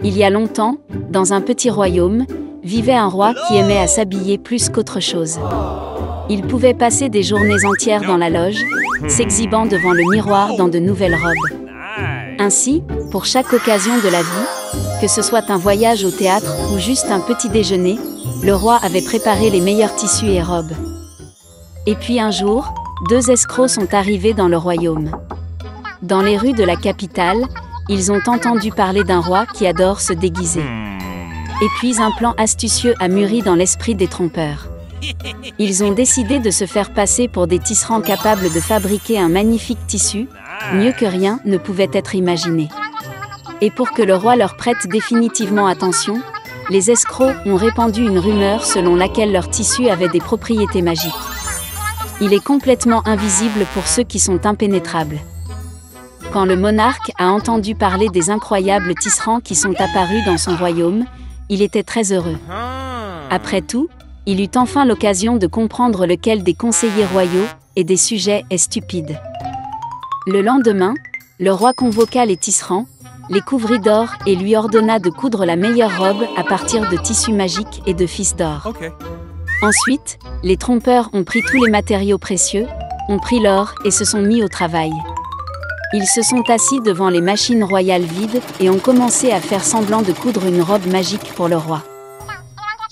Il y a longtemps, dans un petit royaume, vivait un roi qui aimait à s'habiller plus qu'autre chose. Il pouvait passer des journées entières dans la loge, s'exhibant devant le miroir dans de nouvelles robes. Ainsi, pour chaque occasion de la vie, que ce soit un voyage au théâtre ou juste un petit déjeuner, le roi avait préparé les meilleurs tissus et robes. Et puis un jour, deux escrocs sont arrivés dans le royaume. Dans les rues de la capitale, ils ont entendu parler d'un roi qui adore se déguiser. Et puis un plan astucieux a mûri dans l'esprit des trompeurs. Ils ont décidé de se faire passer pour des tisserands capables de fabriquer un magnifique tissu, mieux que rien ne pouvait être imaginé. Et pour que le roi leur prête définitivement attention, les escrocs ont répandu une rumeur selon laquelle leur tissu avait des propriétés magiques. Il est complètement invisible pour ceux qui sont impénétrables. Quand le monarque a entendu parler des incroyables tisserands qui sont apparus dans son royaume, il était très heureux. Après tout, il eut enfin l'occasion de comprendre lequel des conseillers royaux et des sujets est stupide. Le lendemain, le roi convoqua les tisserands, les couvrit d'or et lui ordonna de coudre la meilleure robe à partir de tissus magiques et de fils d'or. Ensuite, les trompeurs ont pris tous les matériaux précieux, ont pris l'or et se sont mis au travail. Ils se sont assis devant les machines royales vides et ont commencé à faire semblant de coudre une robe magique pour le roi.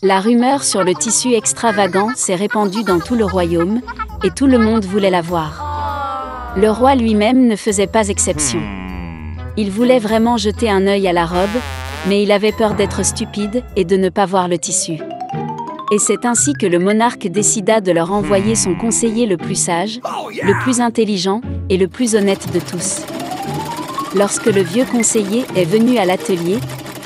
La rumeur sur le tissu extravagant s'est répandue dans tout le royaume, et tout le monde voulait la voir. Le roi lui-même ne faisait pas exception. Il voulait vraiment jeter un œil à la robe, mais il avait peur d'être stupide et de ne pas voir le tissu. Et c'est ainsi que le monarque décida de leur envoyer son conseiller le plus sage, le plus intelligent et le plus honnête de tous. Lorsque le vieux conseiller est venu à l'atelier,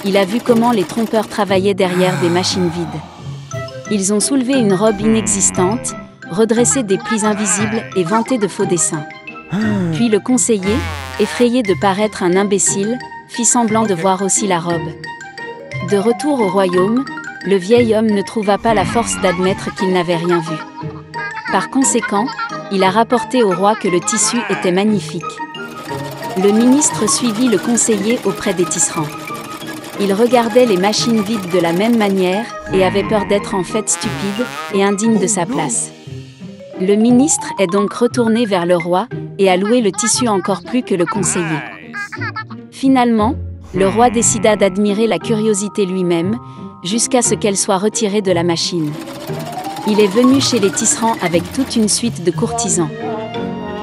il a vu comment les trompeurs travaillaient derrière des machines vides. Ils ont soulevé une robe inexistante, redressé des plis invisibles et vanté de faux dessins. Puis le conseiller, effrayé de paraître un imbécile, fit semblant de voir aussi la robe. De retour au royaume, le vieil homme ne trouva pas la force d'admettre qu'il n'avait rien vu. Par conséquent, il a rapporté au roi que le tissu était magnifique. Le ministre suivit le conseiller auprès des tisserands. Il regardait les machines vides de la même manière et avait peur d'être en fait stupide et indigne de sa place. Le ministre est donc retourné vers le roi et a loué le tissu encore plus que le conseiller. Finalement, le roi décida d'admirer la curiosité lui-même, jusqu'à ce qu'elle soit retirée de la machine. Il est venu chez les tisserands avec toute une suite de courtisans.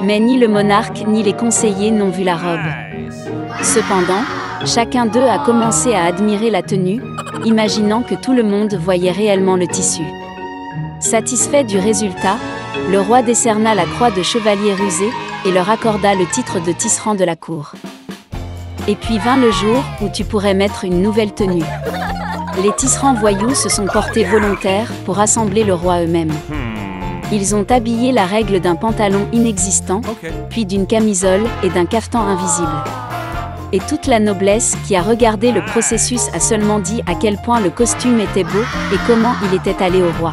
Mais ni le monarque ni les conseillers n'ont vu la robe. Cependant, chacun d'eux a commencé à admirer la tenue, imaginant que tout le monde voyait réellement le tissu. Satisfait du résultat, le roi décerna la croix de chevalier rusé et leur accorda le titre de tisserand de la cour. Et puis vint le jour où tu pourrais mettre une nouvelle tenue. Les tisserands voyous se sont portés volontaires pour assembler le roi eux-mêmes. Ils ont habillé la règle d'un pantalon inexistant, puis d'une camisole et d'un cafetan invisible. Et toute la noblesse qui a regardé le processus a seulement dit à quel point le costume était beau et comment il était allé au roi.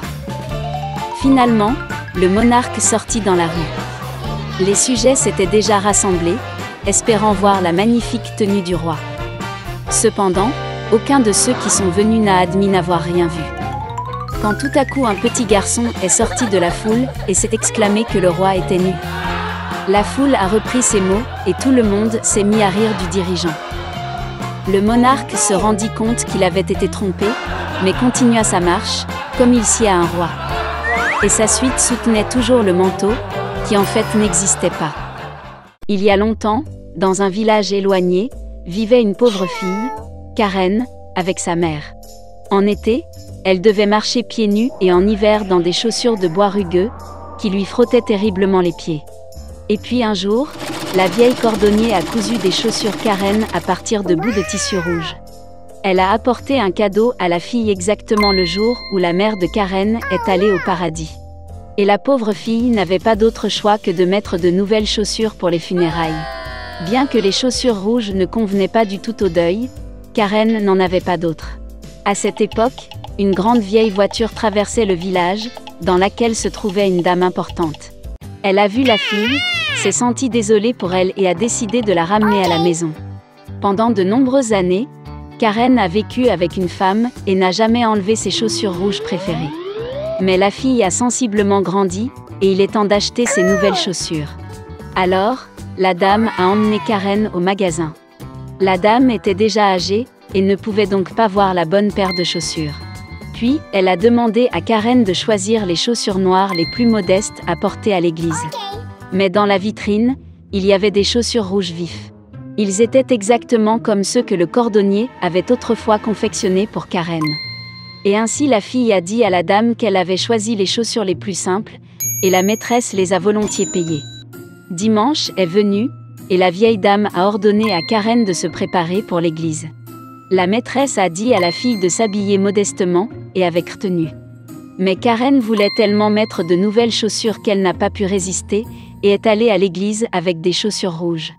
Finalement, le monarque sortit dans la rue. Les sujets s'étaient déjà rassemblés, espérant voir la magnifique tenue du roi. Cependant, aucun de ceux qui sont venus n'a admis n'avoir rien vu. Quand tout à coup un petit garçon est sorti de la foule et s'est exclamé que le roi était nu. La foule a repris ces mots et tout le monde s'est mis à rire du dirigeant. Le monarque se rendit compte qu'il avait été trompé, mais continua sa marche, comme il sied à un roi. Et sa suite soutenait toujours le manteau, qui en fait n'existait pas. Il y a longtemps, dans un village éloigné, vivait une pauvre fille, Karen, avec sa mère. En été, elle devait marcher pieds nus et en hiver dans des chaussures de bois rugueux, qui lui frottaient terriblement les pieds. Et puis un jour, la vieille cordonnier a cousu des chaussures Karen à partir de bouts de tissu rouge. Elle a apporté un cadeau à la fille exactement le jour où la mère de Karen est allée au paradis. Et la pauvre fille n'avait pas d'autre choix que de mettre de nouvelles chaussures pour les funérailles. Bien que les chaussures rouges ne convenaient pas du tout au deuil, Karen n'en avait pas d'autres. À cette époque, une grande vieille voiture traversait le village, dans laquelle se trouvait une dame importante. Elle a vu la fille, s'est sentie désolée pour elle et a décidé de la ramener à la maison. Pendant de nombreuses années, Karen a vécu avec une femme et n'a jamais enlevé ses chaussures rouges préférées. Mais la fille a sensiblement grandi, et il est temps d'acheter ses nouvelles chaussures. Alors, la dame a emmené Karen au magasin. La dame était déjà âgée, et ne pouvait donc pas voir la bonne paire de chaussures. Puis, elle a demandé à Karen de choisir les chaussures noires les plus modestes à porter à l'église. Mais dans la vitrine, il y avait des chaussures rouges vifs. Ils étaient exactement comme ceux que le cordonnier avait autrefois confectionnés pour Karen. Et ainsi la fille a dit à la dame qu'elle avait choisi les chaussures les plus simples, et la maîtresse les a volontiers payées. Dimanche est venu, et la vieille dame a ordonné à Karen de se préparer pour l'église. La maîtresse a dit à la fille de s'habiller modestement, et avec retenue. Mais Karen voulait tellement mettre de nouvelles chaussures qu'elle n'a pas pu résister, et est allée à l'église avec des chaussures rouges.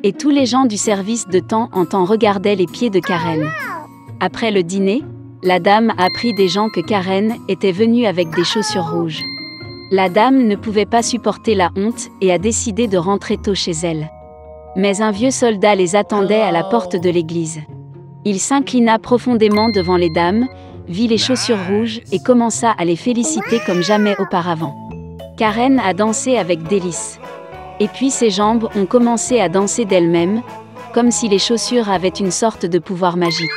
Et tous les gens du service de temps en temps regardaient les pieds de Karen. Après le dîner, la dame a appris des gens que Karen était venue avec des chaussures rouges. La dame ne pouvait pas supporter la honte et a décidé de rentrer tôt chez elle. Mais un vieux soldat les attendait à la porte de l'église. Il s'inclina profondément devant les dames, vit les chaussures rouges et commença à les féliciter comme jamais auparavant. Karen a dansé avec délice. Et puis ses jambes ont commencé à danser d'elles-mêmes, comme si les chaussures avaient une sorte de pouvoir magique.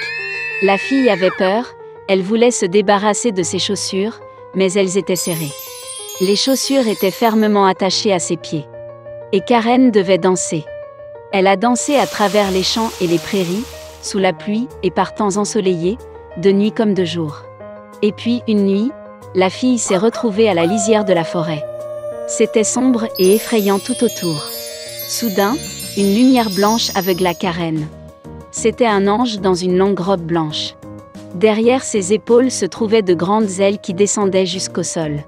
La fille avait peur, elle voulait se débarrasser de ses chaussures, mais elles étaient serrées. Les chaussures étaient fermement attachées à ses pieds. Et Karen devait danser. Elle a dansé à travers les champs et les prairies, sous la pluie et par temps ensoleillés, de nuit comme de jour. Et puis, une nuit, la fille s'est retrouvée à la lisière de la forêt. C'était sombre et effrayant tout autour. Soudain, une lumière blanche aveugla Karen. C'était un ange dans une longue robe blanche. Derrière ses épaules se trouvaient de grandes ailes qui descendaient jusqu'au sol.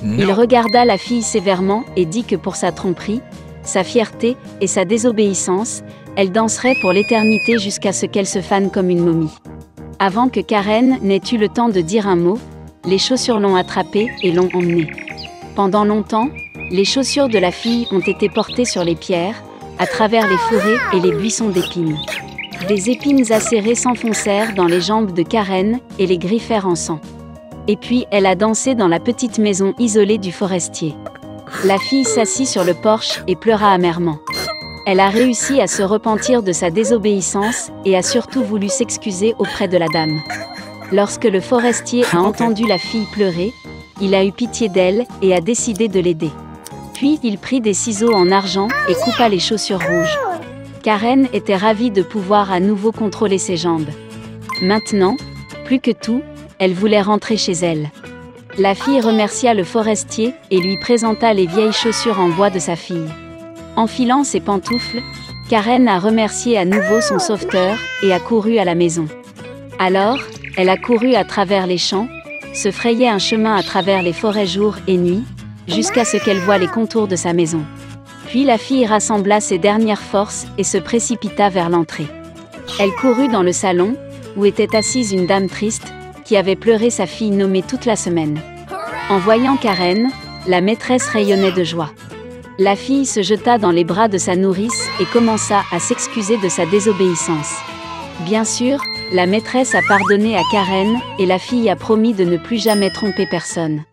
Il regarda la fille sévèrement et dit que pour sa tromperie, sa fierté et sa désobéissance, elle danserait pour l'éternité jusqu'à ce qu'elle se fane comme une momie. Avant que Karen n'ait eu le temps de dire un mot, les chaussures l'ont attrapée et l'ont emmenée. Pendant longtemps, les chaussures de la fille ont été portées sur les pierres, à travers les forêts et les buissons d'épines. Des épines acérées s'enfoncèrent dans les jambes de Karen et les griffèrent en sang. Et puis elle a dansé dans la petite maison isolée du forestier. La fille s'assit sur le porche et pleura amèrement. Elle a réussi à se repentir de sa désobéissance et a surtout voulu s'excuser auprès de la dame. Lorsque le forestier a entendu la fille pleurer, il a eu pitié d'elle et a décidé de l'aider. Puis il prit des ciseaux en argent et coupa les chaussures rouges. Karen était ravie de pouvoir à nouveau contrôler ses jambes. Maintenant, plus que tout, elle voulait rentrer chez elle. La fille remercia le forestier et lui présenta les vieilles chaussures en bois de sa fille. Enfilant ses pantoufles, Karen a remercié à nouveau son sauveteur et a couru à la maison. Alors, elle a couru à travers les champs, se frayait un chemin à travers les forêts jour et nuit, jusqu'à ce qu'elle voie les contours de sa maison. Puis la fille rassembla ses dernières forces et se précipita vers l'entrée. Elle courut dans le salon, où était assise une dame triste, qui avait pleuré sa fille nommée toute la semaine. En voyant Karen, la maîtresse rayonnait de joie. La fille se jeta dans les bras de sa nourrice et commença à s'excuser de sa désobéissance. Bien sûr, la maîtresse a pardonné à Karen et la fille a promis de ne plus jamais tromper personne.